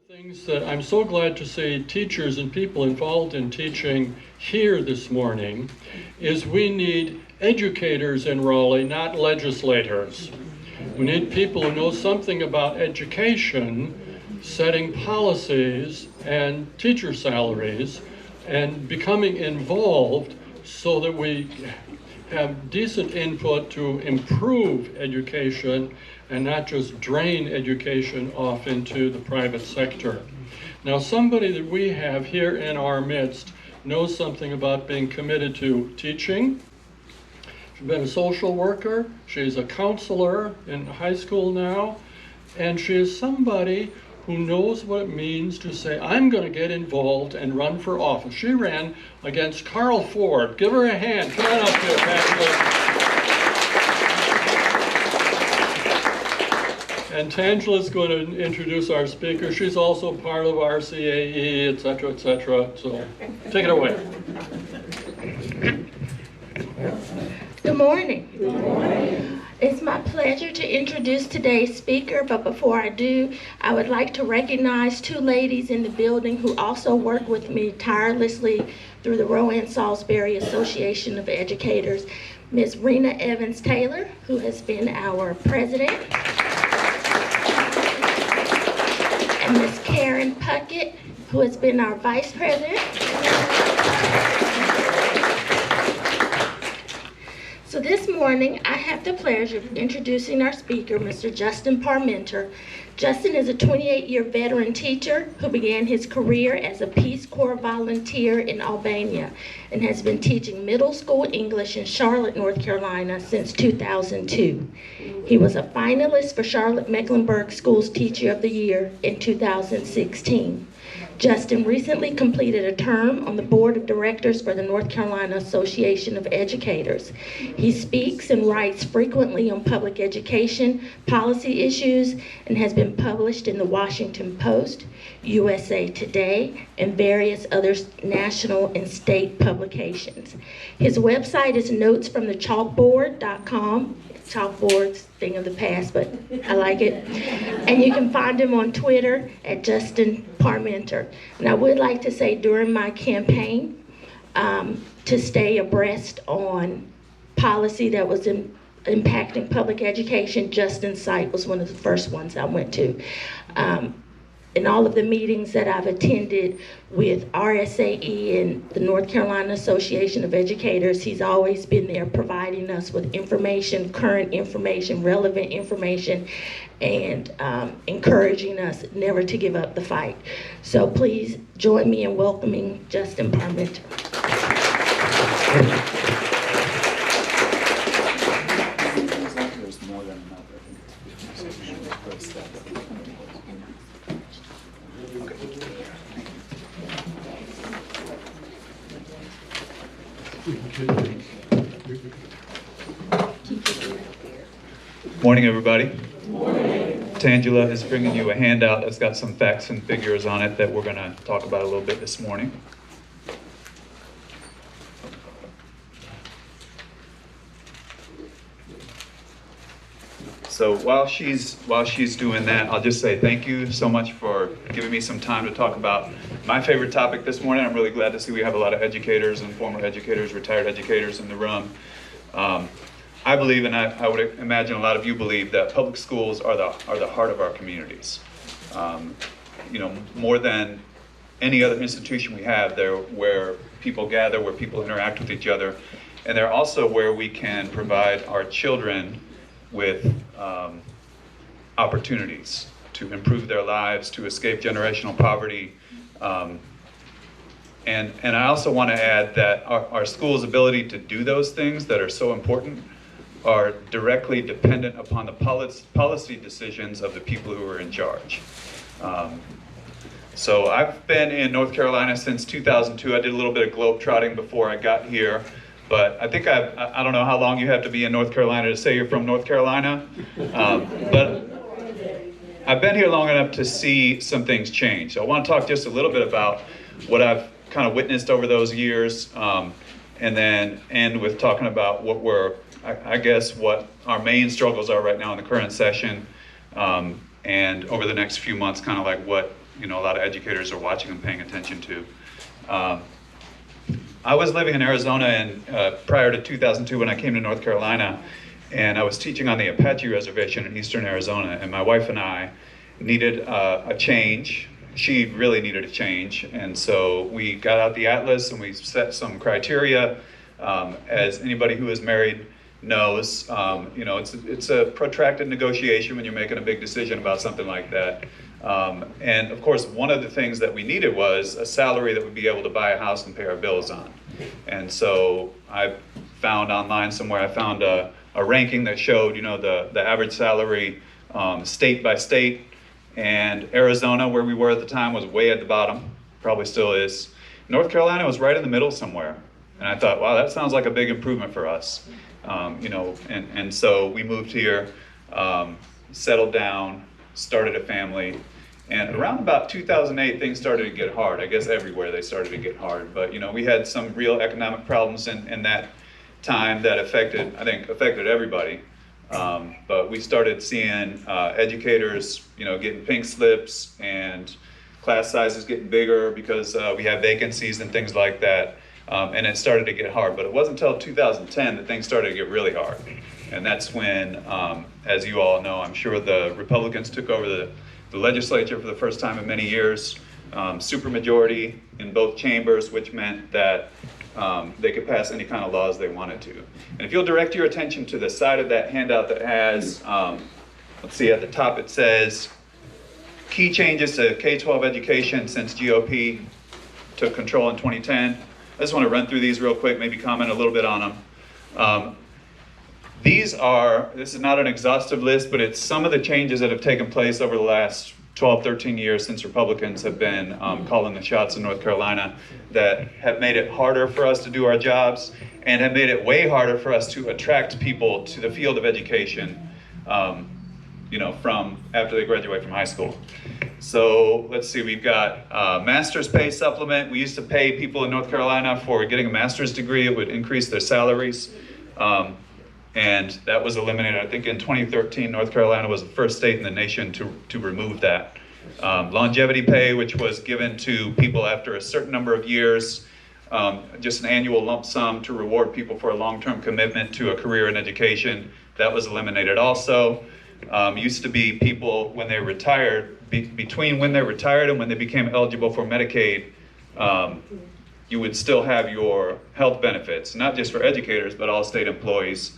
Things that I'm so glad to see teachers and people involved in teaching here this morning is we need educators in Raleigh, not legislators. We need people who know something about education, setting policies and teacher salaries, and becoming involved so that we have decent input to improve education and not just drain education off into the private sector. Now, somebody that we have here in our midst knows something about being committed to teaching. She's been a social worker, she's a counselor in high school now, and she is somebody who knows what it means to say, I'm going to get involved and run for office. She ran against Carl Ford. Give her a hand. Come on up here, Tangela. And Tangela's going to introduce our speaker. She's also part of RCAE, et cetera, et cetera. So take it away. Good morning. Good morning. It's my pleasure to introduce today's speaker, but before I do, I would like to recognize two ladies in the building who also work with me tirelessly through the Rowan Salisbury Association of Educators. Ms. Rena Evans-Taylor, who has been our president, and Ms. Karen Puckett, who has been our vice president. So this morning, I have the pleasure of introducing our speaker, Mr. Justin Parmenter. Justin is a 28-year veteran teacher who began his career as a Peace Corps volunteer in Albania and has been teaching middle school English in Charlotte, North Carolina since 2002. He was a finalist for Charlotte Mecklenburg Schools Teacher of the Year in 2016. Justin recently completed a term on the board of directors for the North Carolina Association of Educators. He speaks and writes frequently on public education policy issues and has been published in the Washington Post, USA Today, and various other national and state publications. His website is notesfromthechalkboard.com. Chalkboard's thing of the past, but I like it. And you can find him on Twitter at Justin Parmenter. And I would like to say during my campaign to stay abreast on policy that was impacting public education, Justin's site was one of the first ones I went to. In all of the meetings that I've attended with RSAE and the North Carolina Association of Educators, he's always been there providing us with information, current information, relevant information, and encouraging us never to give up the fight. So please join me in welcoming Justin Parmenter. Morning, everybody. Morning. Tangela is bringing you a handout that's got some facts and figures on it that we're going to talk about a little bit this morning. So while she's doing that, I'll just say thank you so much for giving me some time to talk about my favorite topic this morning. I'm really glad to see we have a lot of educators and former educators, retired educators in the room. I believe, and I would imagine a lot of you believe, that public schools are the heart of our communities. More than any other institution we have, they're where people gather, where people interact with each other, and they're also where we can provide our children with opportunities to improve their lives, to escape generational poverty. And I also want to add that our school's ability to do those things that are so important are directly dependent upon the policy decisions of the people who are in charge. So I've been in North Carolina since 2002. I did a little bit of globetrotting before I got here, but I think I don't know how long you have to be in North Carolina to say you're from North Carolina, but I've been here long enough to see some things change. So I want to talk just a little bit about what I've kind of witnessed over those years, and then end with talking about what what our main struggles are right now in the current session, and over the next few months, kind of like what a lot of educators are watching and paying attention to. I was living in Arizona prior to 2002 when I came to North Carolina, and I was teaching on the Apache Reservation in eastern Arizona, and my wife and I needed a change. She really needed a change, and so we got out the atlas and we set some criteria. As anybody who is married knows, it's a protracted negotiation when you're making a big decision about something like that. And of course, one of the things that we needed was a salary that would be able to buy a house and pay our bills on. And so I found online somewhere, I found a ranking that showed, the average salary state by state. And Arizona, where we were at the time, was way at the bottom, probably still is. North Carolina was right in the middle somewhere. And I thought, wow, that sounds like a big improvement for us. And so we moved here, settled down, started a family. And around about 2008, things started to get hard. I guess everywhere they started to get hard. But, we had some real economic problems in that time that affected everybody. But we started seeing educators, getting pink slips and class sizes getting bigger because we had vacancies and things like that. And it started to get hard. But it wasn't until 2010 that things started to get really hard. And that's when, as you all know, I'm sure the Republicans took over the legislature for the first time in many years, supermajority in both chambers, which meant that they could pass any kind of laws they wanted to. And if you'll direct your attention to the side of that handout that has, let's see, at the top it says, key changes to K-12 education since GOP took control in 2010. I just want to run through these real quick, maybe comment a little bit on them. This is not an exhaustive list, but it's some of the changes that have taken place over the last 12, 13 years since Republicans have been calling the shots in North Carolina that have made it harder for us to do our jobs and have made it way harder for us to attract people to the field of education, from after they graduate from high school. So let's see, we've got master's pay supplement. We used to pay people in North Carolina for getting a master's degree. It would increase their salaries. And that was eliminated. I think in 2013, North Carolina was the first state in the nation to remove that. Longevity pay, which was given to people after a certain number of years, just an annual lump sum to reward people for a long-term commitment to a career in education, that was eliminated also. Used to be people when they retired, between when they retired and when they became eligible for Medicaid, you would still have your health benefits, not just for educators, but all state employees.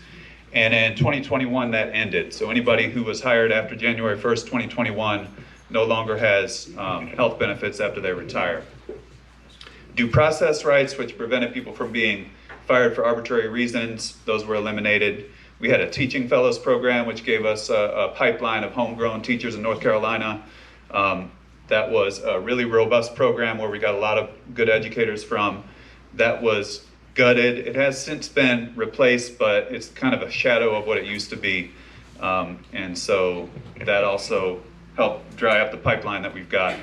And in 2021, that ended. So anybody who was hired after January 1st, 2021, no longer has health benefits after they retire. Due process rights, which prevented people from being fired for arbitrary reasons, those were eliminated. We had a teaching fellows program, which gave us a pipeline of homegrown teachers in North Carolina. That was a really robust program where we got a lot of good educators from. That was gutted. It has since been replaced, but it's kind of a shadow of what it used to be. And so that also helped dry up the pipeline that we've got.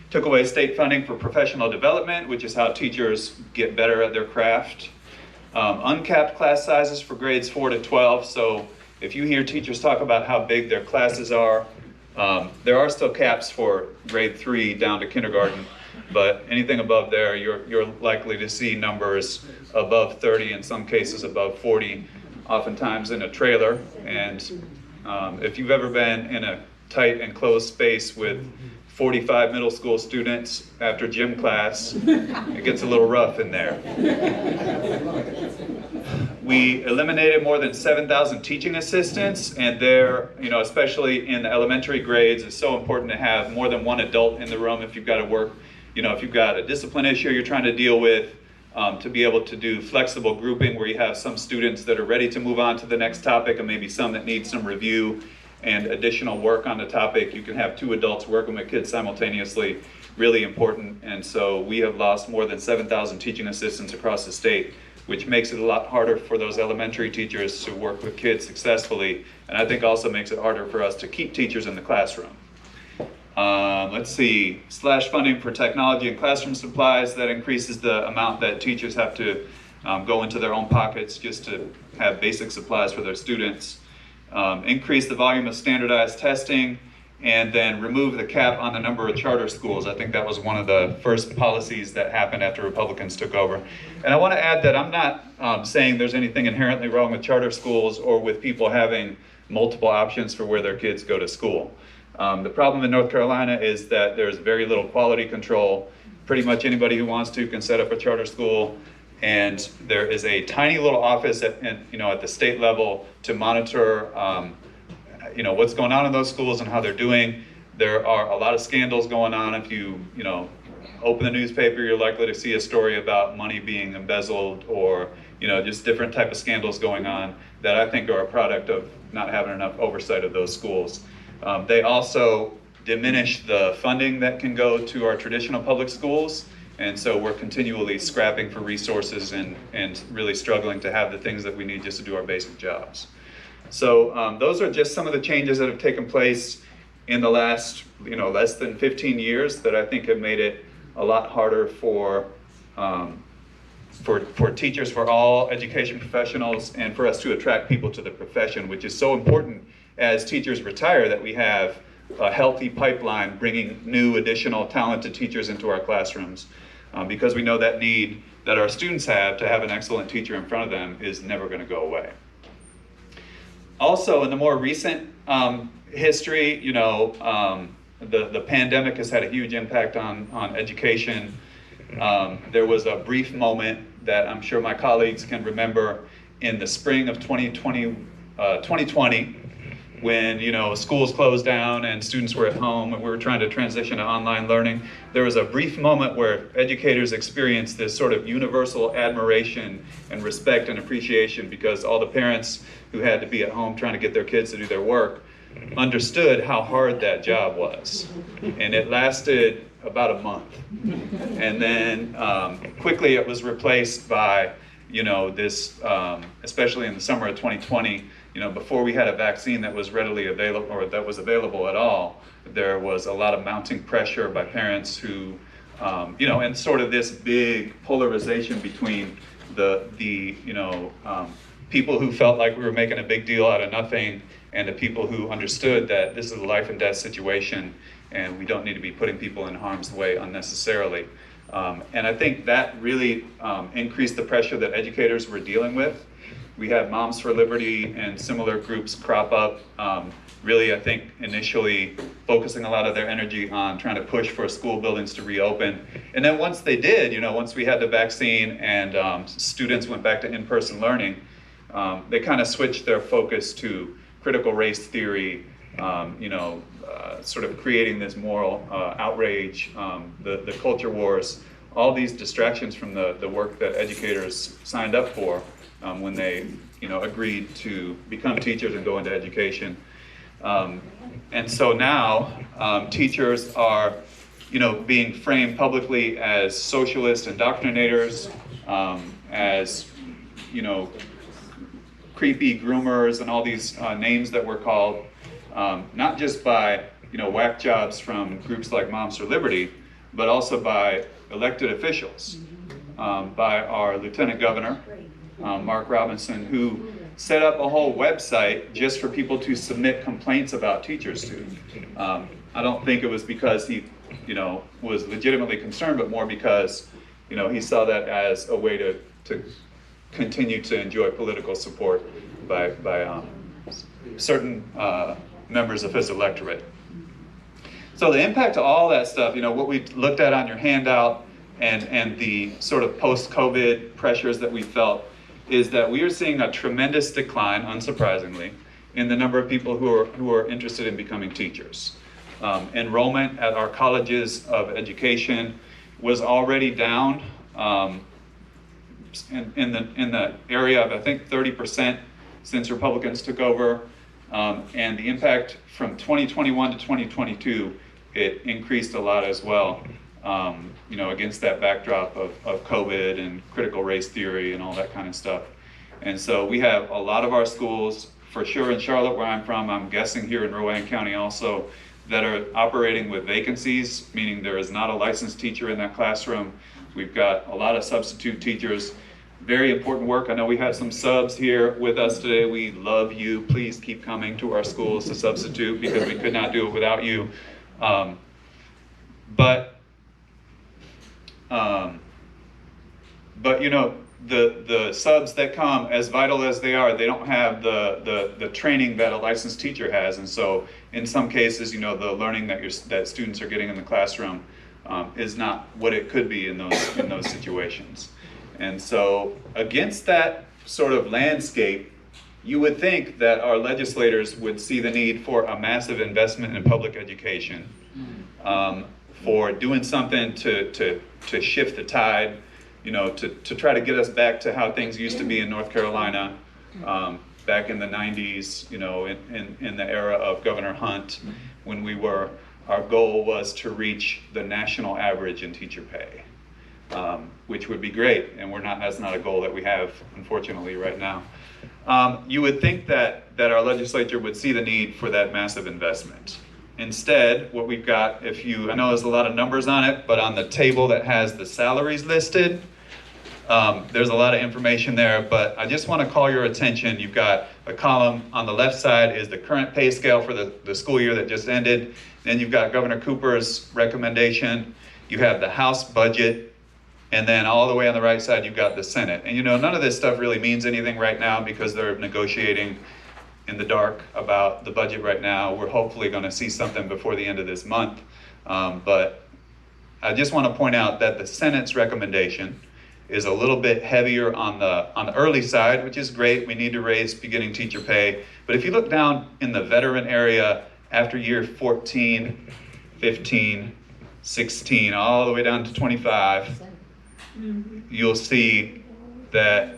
Took away state funding for professional development, which is how teachers get better at their craft. Uncapped class sizes for grades 4 to 12. So if you hear teachers talk about how big their classes are, there are still caps for grade 3 down to kindergarten. But anything above there, you're likely to see numbers above 30, in some cases above 40, oftentimes in a trailer. And if you've ever been in a tight enclosed space with 45 middle school students after gym class, it gets a little rough in there. We eliminated more than 7,000 teaching assistants, and there, especially in the elementary grades, it's so important to have more than one adult in the room if you've got to work. If you've got a discipline issue you're trying to deal with, to be able to do flexible grouping where you have some students that are ready to move on to the next topic and maybe some that need some review and additional work on the topic. You can have 2 adults working with kids simultaneously, really important. And so we have lost more than 7,000 teaching assistants across the state, which makes it a lot harder for those elementary teachers to work with kids successfully. And I think also makes it harder for us to keep teachers in the classroom. Let's see, slash funding for technology and classroom supplies. That increases the amount that teachers have to go into their own pockets just to have basic supplies for their students. Increase the volume of standardized testing and then remove the cap on the number of charter schools. I think that was one of the first policies that happened after Republicans took over. And I want to add that I'm not saying there's anything inherently wrong with charter schools or with people having multiple options for where their kids go to school. The problem in North Carolina is that there's very little quality control. Pretty much anybody who wants to can set up a charter school, and there is a tiny little office at the state level to monitor what's going on in those schools and how they're doing. There are a lot of scandals going on. If you open the newspaper, you're likely to see a story about money being embezzled or just different type of scandals going on that I think are a product of not having enough oversight of those schools. They also diminish the funding that can go to our traditional public schools, and so we're continually scrapping for resources and really struggling to have the things that we need just to do our basic jobs. So those are just some of the changes that have taken place in the last less than 15 years that I think have made it a lot harder for teachers, for all education professionals, and for us to attract people to the profession, which is so important as teachers retire, that we have a healthy pipeline bringing new additional talented teachers into our classrooms, because we know that need that our students have to have an excellent teacher in front of them is never going to go away. Also, in the more recent history, the pandemic has had a huge impact on education. There was a brief moment that I'm sure my colleagues can remember in the spring of 2020, when schools closed down and students were at home and we were trying to transition to online learning. There was a brief moment where educators experienced this sort of universal admiration and respect and appreciation, because all the parents who had to be at home trying to get their kids to do their work understood how hard that job was. And it lasted about a month. And then quickly it was replaced by this, especially in the summer of 2020, before we had a vaccine that was readily available, or that was available at all, there was a lot of mounting pressure by parents who, and sort of this big polarization between the people who felt like we were making a big deal out of nothing, and the people who understood that this is a life and death situation and we don't need to be putting people in harm's way unnecessarily. And I think that really increased the pressure that educators were dealing with. We had Moms for Liberty and similar groups crop up, really, I think, initially focusing a lot of their energy on trying to push for school buildings to reopen. And then once they did, once we had the vaccine and students went back to in-person learning, they kind of switched their focus to critical race theory, sort of creating this moral outrage, the culture wars, all these distractions from the work that educators signed up for when they agreed to become teachers and go into education. And so now teachers are being framed publicly as socialist indoctrinators, as creepy groomers and all these names that we're called, not just by whack jobs from groups like Moms for Liberty, but also by elected officials, by our Lieutenant Governor, Mark Robinson, who set up a whole website just for people to submit complaints about teachers to. I don't think it was because he was legitimately concerned, but more because he saw that as a way to continue to enjoy political support by certain members of his electorate. So the impact of all that stuff, what we looked at on your handout and the sort of post-COVID pressures that we felt, is that we are seeing a tremendous decline, unsurprisingly, in the number of people who are interested in becoming teachers. Enrollment at our colleges of education was already down in the area of, I think, 30% since Republicans took over. And the impact from 2021 to 2022, it increased a lot as well, against that backdrop of COVID and critical race theory and all that kind of stuff. And so we have a lot of our schools, for sure in Charlotte, where I'm from, I'm guessing here in Rowan County also, that are operating with vacancies, meaning there is not a licensed teacher in that classroom. We've got a lot of substitute teachers. Very important work. I know we have some subs here with us today. We love you. Please keep coming to our schools to substitute because we could not do it without you. But you know, the subs that come, as vital as they are, they don't have the training that a licensed teacher has, and so in some cases, you know, the learning that students are getting in the classroom is not what it could be in those situations. And so against that sort of landscape, you would think that our legislators would see the need for a massive investment in public education, for doing something to shift the tide, you know, to try to get us back to how things used to be in North Carolina back in the 90s, you know, in the era of Governor Hunt, when our goal was to reach the national average in teacher pay, which would be great, and that's not a goal that we have, unfortunately, right now. You would think that our legislature would see the need for that massive investment. Instead, what we've got, I know there's a lot of numbers on it, but on the table that has the salaries listed, there's a lot of information there, but I just want to call your attention. You've got a column on the left side is the current pay scale for the school year that just ended. Then you've got Governor Cooper's recommendation. You have the House budget. And then all the way on the right side, you've got the Senate. And you know, none of this stuff really means anything right now because they're negotiating in the dark about the budget right now. We're hopefully going to see something before the end of this month. But I just want to point out that the Senate's recommendation is a little bit heavier on the early side, which is great. We need to raise beginning teacher pay. But if you look down in the veteran area after year 14, 15, 16, all the way down to 25, you'll see that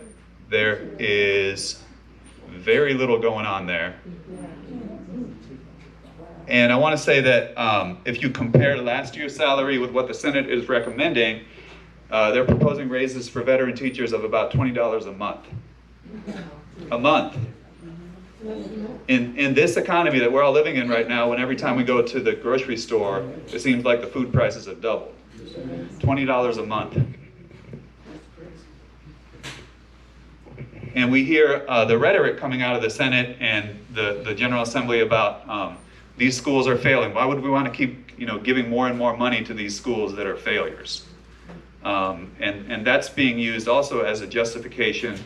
there is very little going on there. And I want to say that if you compare last year's salary with what the Senate is recommending, they're proposing raises for veteran teachers of about $20 a month. A month. In this economy that we're all living in right now, when every time we go to the grocery store, it seems like the food prices have doubled. $20 a month. And we hear the rhetoric coming out of the Senate and the General Assembly about these schools are failing. Why would we want to keep, you know, giving more and more money to these schools that are failures? And that's being used also as a justification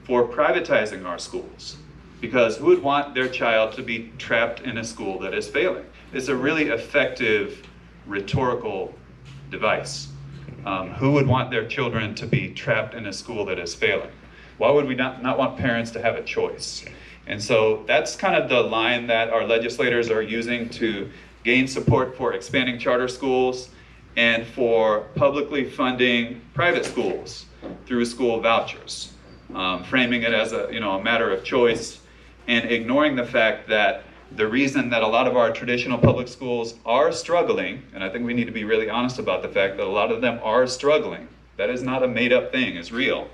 for privatizing our schools. Because who would want their child to be trapped in a school that is failing? It's a really effective rhetorical device. Who would want their children to be trapped in a school that is failing? Why would we not want parents to have a choice? And so that's kind of the line that our legislators are using to gain support for expanding charter schools and for publicly funding private schools through school vouchers, framing it as a matter of choice and ignoring the fact that the reason that a lot of our traditional public schools are struggling, and I think we need to be really honest about the fact that a lot of them are struggling, that is not a made-up thing, it's real,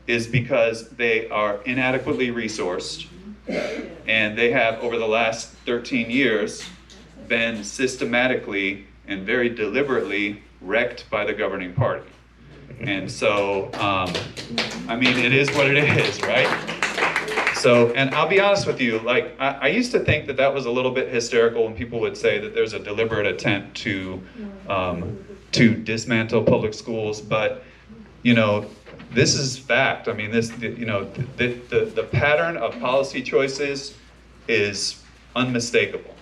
is because they are inadequately resourced, and they have, over the last 13 years, been systematically and very deliberately wrecked by the governing party. And so, I mean, it is what it is, right? So, and I'll be honest with you, like, I used to think that was a little bit hysterical when people would say that there's a deliberate attempt to dismantle public schools, but, you know, this is fact. I mean, the pattern of policy choices is unmistakable.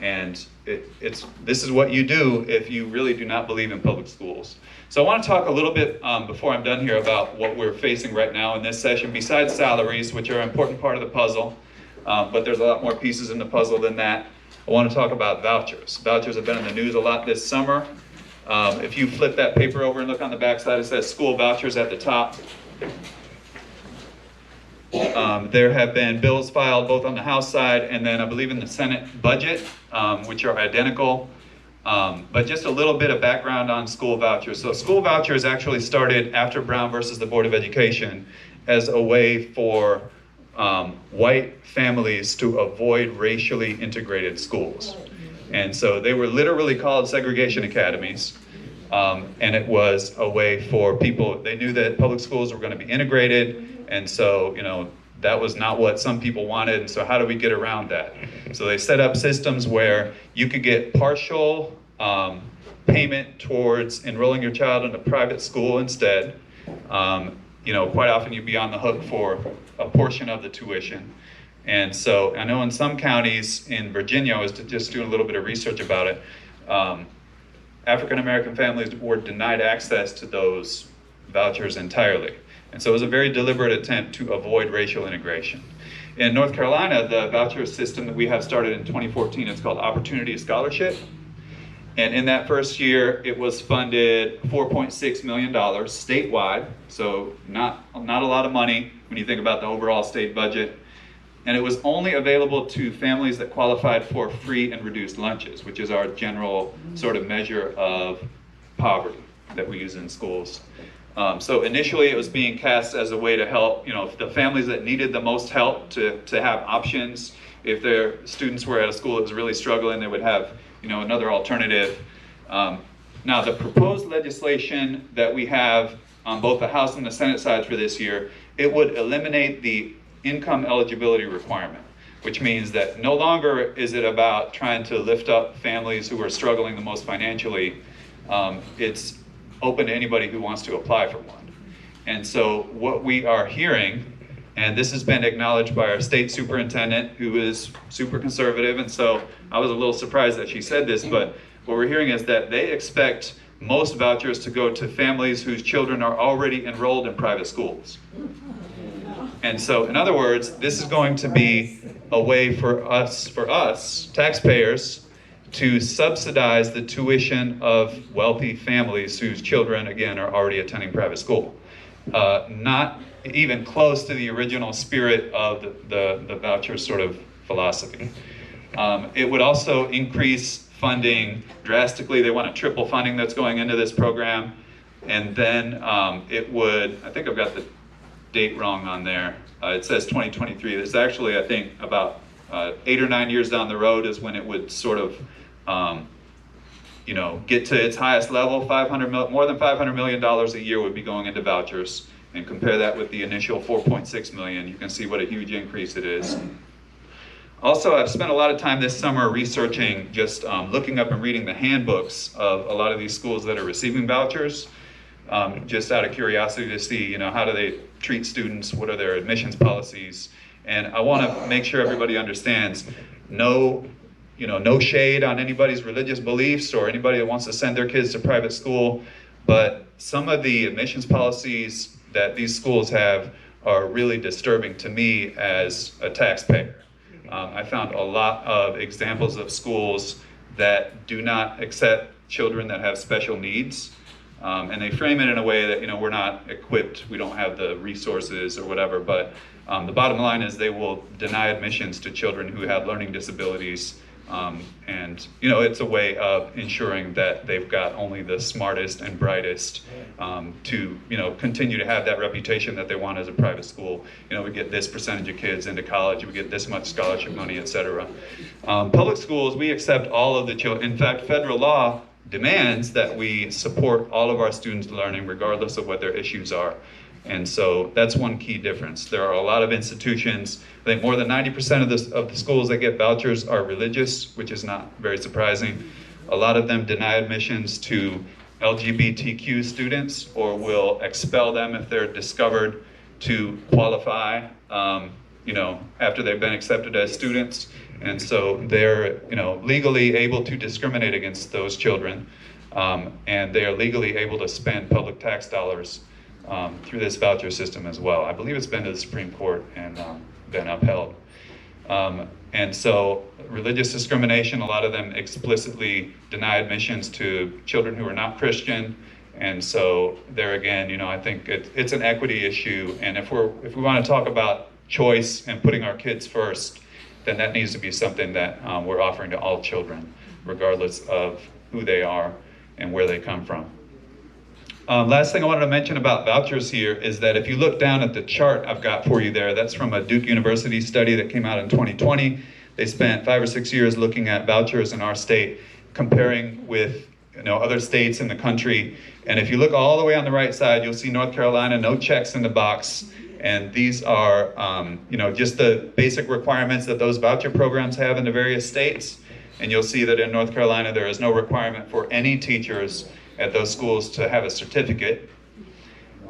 And this is what you do if you really do not believe in public schools. So I want to talk a little bit before I'm done here about what we're facing right now in this session, besides salaries, which are an important part of the puzzle, but there's a lot more pieces in the puzzle than that. I want to talk about vouchers. Vouchers have been in the news a lot this summer. If you flip that paper over and look on the back side, it says school vouchers at the top. There have been bills filed both on the House side and then I believe in the Senate budget, which are identical. But just a little bit of background on school vouchers. So school vouchers actually started after Brown versus the Board of Education as a way for white families to avoid racially integrated schools. And so they were literally called segregation academies. And it was a way for people, they knew that public schools were going to be integrated, and so, that was not what some people wanted, and so how do we get around that? So they set up systems where you could get partial payment towards enrolling your child in a private school instead. Quite often you'd be on the hook for a portion of the tuition. And so I know in some counties in Virginia, I was just doing a little bit of research about it, African American families were denied access to those vouchers entirely. And so it was a very deliberate attempt to avoid racial integration. In North Carolina, the voucher system that we have started in 2014, it's called Opportunity Scholarship. And in that first year, it was funded $4.6 million statewide, so not a lot of money when you think about the overall state budget. And it was only available to families that qualified for free and reduced lunches, which is our general sort of measure of poverty that we use in schools. So initially it was being cast as a way to help, the families that needed the most help to have options. If their students were at a school that was really struggling, they would have, another alternative. Now the proposed legislation that we have on both the House and the Senate sides for this year, it would eliminate the income eligibility requirement, which means that no longer is it about trying to lift up families who are struggling the most financially. It's open to anybody who wants to apply for one. And so what we are hearing, and this has been acknowledged by our state superintendent, who is super conservative, and so I was a little surprised that she said this, but what we're hearing is that they expect most vouchers to go to families whose children are already enrolled in private schools. And so, in other words, this is going to be a way for us, taxpayers, to subsidize the tuition of wealthy families whose children, again, are already attending private school. Not even close to the original spirit of the voucher sort of philosophy. It would also increase funding drastically. They want to triple funding that's going into this program. And then it would, I think I've got the date wrong on there. It says 2023. It's actually, I think, about 8 or 9 years down the road is when it would sort of, get to its highest level. More than $500 million a year would be going into vouchers. And compare that with the initial $4.6 million, you can see what a huge increase it is. Also, I've spent a lot of time this summer researching, just looking up and reading the handbooks of a lot of these schools that are receiving vouchers, just out of curiosity to see, how do they treat students, what are their admissions policies, and I want to make sure everybody understands, no shade on anybody's religious beliefs or anybody that wants to send their kids to private school, but some of the admissions policies that these schools have are really disturbing to me as a taxpayer. I found a lot of examples of schools that do not accept children that have special needs, and they frame it in a way that, we're not equipped, we don't have the resources or whatever, but the bottom line is they will deny admissions to children who have learning disabilities, and it's a way of ensuring that they've got only the smartest and brightest to continue to have that reputation that they want as a private school. We get this percentage of kids into college, we get this much scholarship money, etc. Public schools, we accept all of the children. In fact, federal law demands that we support all of our students' learning regardless of what their issues are. And so that's one key difference. There are a lot of institutions, I think more than 90% of the schools that get vouchers are religious, which is not very surprising. A lot of them deny admissions to LGBTQ students or will expel them if they're discovered to qualify, after they've been accepted as students. And so they're, legally able to discriminate against those children, and they are legally able to spend public tax dollars through this voucher system as well. I believe it's been to the Supreme Court and been upheld. And so religious discrimination, a lot of them explicitly deny admissions to children who are not Christian. And so there again, I think it's an equity issue. And if we want to talk about choice and putting our kids first, then that needs to be something that we're offering to all children, regardless of who they are and where they come from. Last thing I wanted to mention about vouchers here is that if you look down at the chart I've got for you there, that's from a Duke University study that came out in 2020. They spent 5 or 6 years looking at vouchers in our state, comparing with other states in the country. And if you look all the way on the right side, you'll see North Carolina, no checks in the box. And these are, just the basic requirements that those voucher programs have in the various states. And you'll see that in North Carolina, there is no requirement for any teachers at those schools to have a certificate.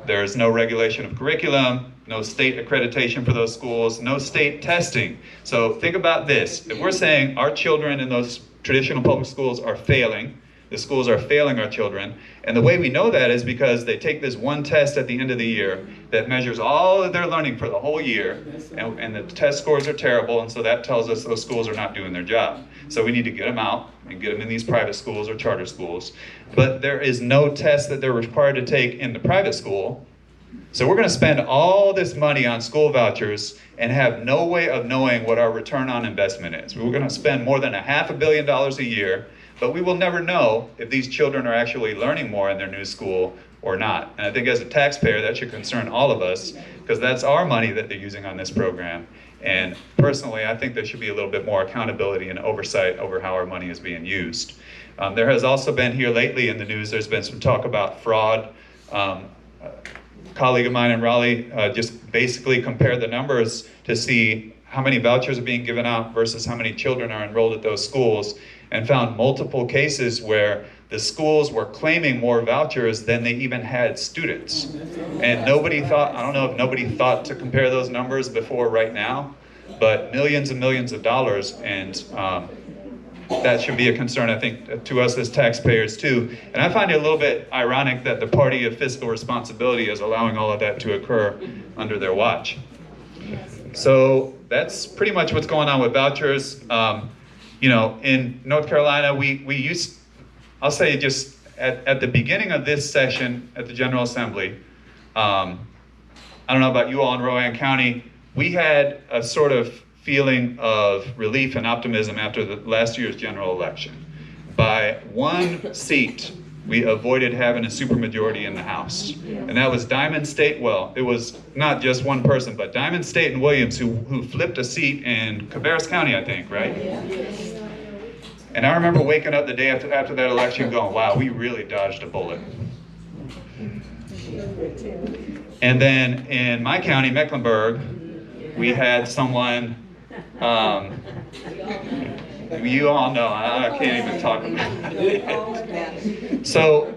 There is no regulation of curriculum, no state accreditation for those schools, no state testing. So think about this. If we're saying our children in those traditional public schools are failing, the schools are failing our children, and the way we know that is because they take this one test at the end of the year that measures all of their learning for the whole year, and the test scores are terrible, and so that tells us those schools are not doing their job. So we need to get them out and get them in these private schools or charter schools. But there is no test that they're required to take in the private school. So we're going to spend all this money on school vouchers and have no way of knowing what our return on investment is. We're going to spend more than $500 million a year, but we will never know if these children are actually learning more in their new school or not. And I think as a taxpayer, that should concern all of us, because that's our money that they're using on this program. And personally, I think there should be a little bit more accountability and oversight over how our money is being used. There has also been here lately in the news, there's been some talk about fraud. A colleague of mine in Raleigh just basically compared the numbers to see how many vouchers are being given out versus how many children are enrolled at those schools, and found multiple cases where the schools were claiming more vouchers than they even had students. And nobody thought, I don't know if nobody thought to compare those numbers before right now, but millions and millions of dollars, and that should be a concern, I think, to us as taxpayers too. And I find it a little bit ironic that the party of fiscal responsibility is allowing all of that to occur under their watch. So that's pretty much what's going on with vouchers. In North Carolina, we used, I'll say just at the beginning of this session at the General Assembly, I don't know about you all in Rowan County, we had a sort of feeling of relief and optimism after the last year's general election. By one seat, we avoided having a supermajority in the House. And that was Diamond State, well, it was not just one person, but Diamond State and Williams who flipped a seat in Cabarrus County, I think, right? And I remember waking up the day after that election going, wow, we really dodged a bullet. And then in my county, Mecklenburg, we had someone, you all know, I can't even talk about it. So,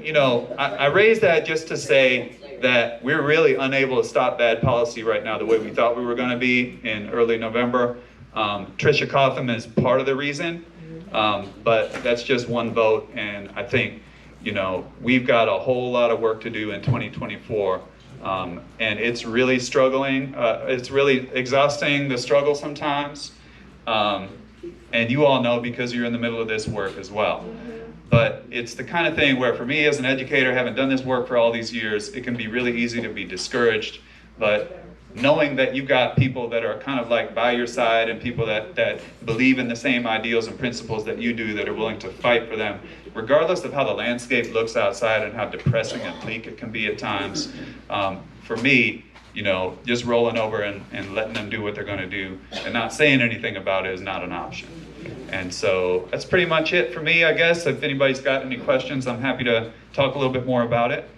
I raised that just to say that we're really unable to stop bad policy right now the way we thought we were going to be in early November. Tricia Cotham is part of the reason, but that's just one vote, and I think, we've got a whole lot of work to do in 2024. And it's really struggling. It's really exhausting, the struggle sometimes. And you all know because you're in the middle of this work as well. But it's the kind of thing where for me as an educator, having done this work for all these years, it can be really easy to be discouraged. But knowing that you've got people that are kind of like by your side and people that believe in the same ideals and principles that you do, that are willing to fight for them, regardless of how the landscape looks outside and how depressing and bleak it can be at times, for me, just rolling over and letting them do what they're going to do and not saying anything about it is not an option. And so that's pretty much it for me, I guess. If anybody's got any questions, I'm happy to talk a little bit more about it.